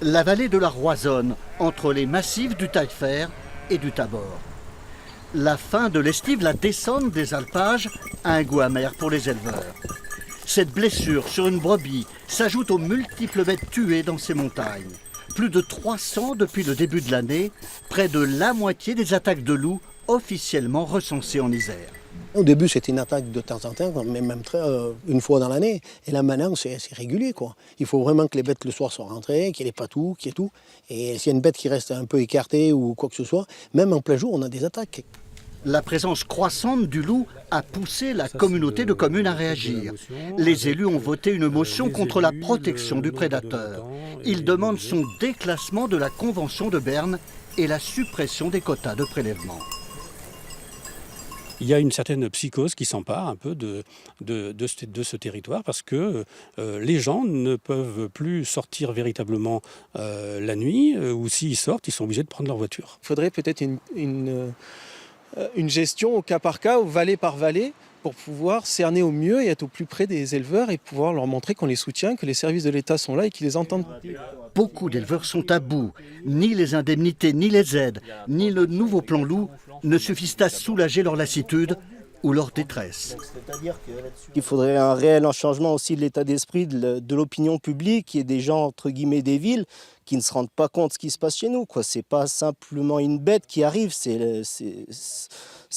La vallée de la Roisonne, entre les massifs du Taillefer et du Tabor. La fin de l'estive, la descente des alpages a un goût amer pour les éleveurs. Cette blessure sur une brebis s'ajoute aux multiples bêtes tuées dans ces montagnes. Plus de 300 depuis le début de l'année, près de la moitié des attaques de loups officiellement recensées en Isère. Au début, c'était une attaque de temps en temps, mais même une fois dans l'année. Et là, maintenant, c'est régulier, quoi. Il faut vraiment que les bêtes le soir soient rentrées, qu'il n'y ait pas tout, qu'il y ait tout. Et s'il y a une bête qui reste un peu écartée ou quoi que ce soit, même en plein jour, on a des attaques. La présence croissante du loup a poussé la communauté de communes à réagir. Les élus ont voté une motion contre la protection du prédateur. Ils demandent son déclassement de la Convention de Berne et la suppression des quotas de prélèvement. Il y a une certaine psychose qui s'empare un peu de ce territoire parce que les gens ne peuvent plus sortir véritablement la nuit ou s'ils sortent, ils sont obligés de prendre leur voiture. Il faudrait peut-être une gestion au cas par cas, au vallée par vallée, pour pouvoir cerner au mieux et être au plus près des éleveurs et pouvoir leur montrer qu'on les soutient, que les services de l'État sont là et qu'ils les entendent. Beaucoup d'éleveurs sont à bout. Ni les indemnités, ni les aides, ni le nouveau plan loup ne suffisent à soulager leur lassitude ou leur détresse. Il faudrait un réel changement aussi de l'état d'esprit de l'opinion publique et des gens, entre guillemets, des villes qui ne se rendent pas compte de ce qui se passe chez nous. Ce n'est pas simplement une bête qui arrive, c'est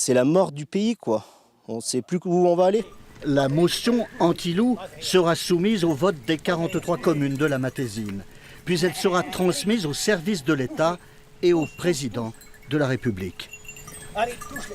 la mort du pays, quoi. On ne sait plus où on va aller. La motion anti-loup sera soumise au vote des 43 communes de la Matésine. Puis elle sera transmise au service de l'État et au président de la République. Allez, touche-les.